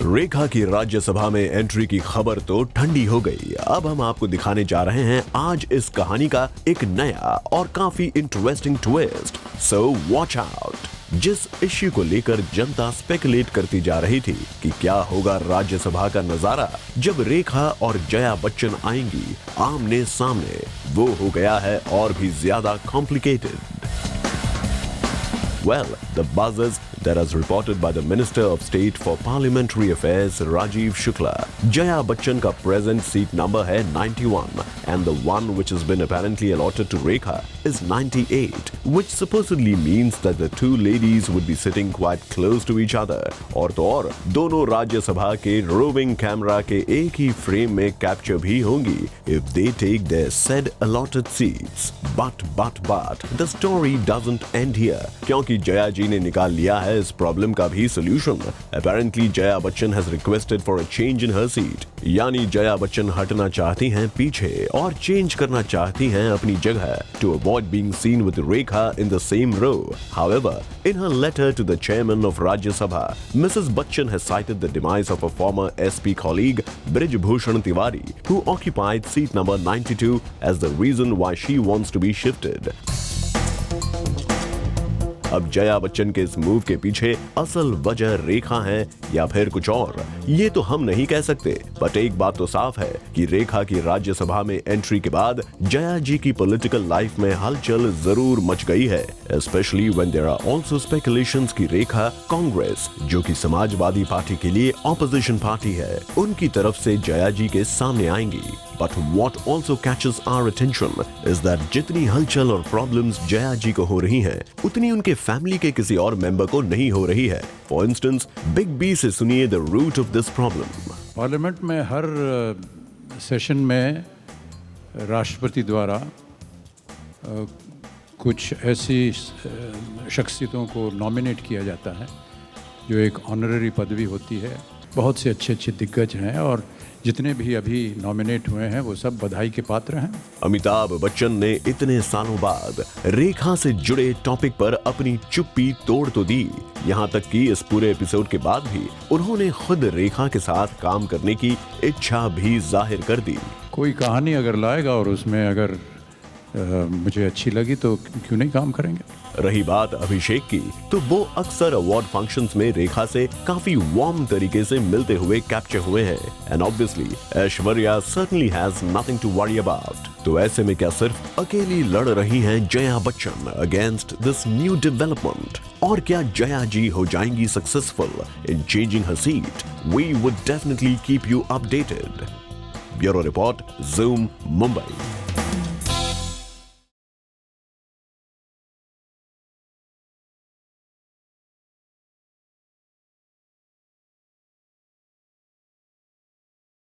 रेखा की राज्यसभा में एंट्री की खबर तो ठंडी हो गई। अब हम आपको दिखाने जा रहे हैं आज इस कहानी का एक नया और काफी interesting twist. So watch out. जिस इश्यू को लेकर जनता स्पेकुलेट करती जा रही थी कि क्या होगा राज्यसभा का नजारा जब रेखा और जया बच्चन आएंगी आमने सामने, वो हो गया है और भी ज्यादा complicated. Well, the buzzes that is reported by the Minister of State for Parliamentary Affairs Rajiv Shukla. Jaya Bachchan का present seat number है 91 and the one which has been apparently allotted to Rekha is 98, which supposedly means that the two ladies would be sitting quite close to each other. और तो और दोनों राज्यसभा के roving camera के एक ही frame में capture भी होंगी if they take their said allotted seats. But the story doesn't end here, क्योंकि जया जी ने निकाल लिया है इस प्रॉब्लम का भी solution. Apparently Jaya Bachchan has requested for a change in her seat, यानी जया बच्चन हटना चाहती हैं पीछे और चेंज करना चाहती हैं अपनी जगह to avoid being seen with Rekha in the same row. However, in her letter to the chairman of Rajya Sabha, Mrs Bachchan has cited the demise of a former SP colleague Brij Bhushan Tiwari who occupied seat number 92 as the reason why she wants to be shifted. अब जया बच्चन के इस move के पीछे असल वजह रेखा है या फिर कुछ और, ये तो हम नहीं कह सकते। बट एक बात तो साफ है कि रेखा की राज्यसभा में एंट्री के बाद जया जी की पॉलिटिकल लाइफ में हलचल जरूर मच गई है, specially when there are also speculations कि रेखा कांग्रेस, जो कि समाजवादी पार्टी के लिए ऑपोजिशन पार्टी है, उनकी तरफ से जया जी के सामने आएंगी। But what also catches our attention is that जितनी हलचल और प्रॉब्लम्स जया जी को हो रही हैं, उतनी उनके फैमिली के किसी और मेंबर को नहीं हो रही है। For instance, बिग बी से सुनिए the root of this problem. Parliament में हर सेशन में राष्ट्रपति द्वारा कुछ ऐसी शख्सियतों को नॉमिनेट किया जाता है जो एक ऑनररी पदवी होती है। बहुत से अच्छे अच्छे दिग्गज हैं और जितने भी अभी नॉमिनेट हुए हैं वो सब बधाई के पात्र हैं। अमिताभ बच्चन ने इतने सालों बाद रेखा से जुड़े टॉपिक पर अपनी चुप्पी तोड़ तो दी। यहाँ तक कि इस पूरे एपिसोड के बाद भी उन्होंने खुद रेखा के साथ काम करने की इच्छा भी जाहिर कर दी। कोई कहानी अगर लाएगा और उसमें अगर मुझे अच्छी लगी तो क्यों नहीं काम करेंगे। रही बात अभिषेक की, तो वो अक्सर अवार्ड फंक्शंस में रेखा से काफी वार्म तरीके से मिलते हुए कैप्चर हुए हैं। And obviously Aishwarya certainly has nothing to worry about. तो ऐसे में क्या सिर्फ अकेली लड़ रही हैं Jaya Bachchan against this new development? और क्या जया जी हो जाएंगी successful in changing her seat? We would definitely keep you updated. Bureau report, Zoom, Mumbai.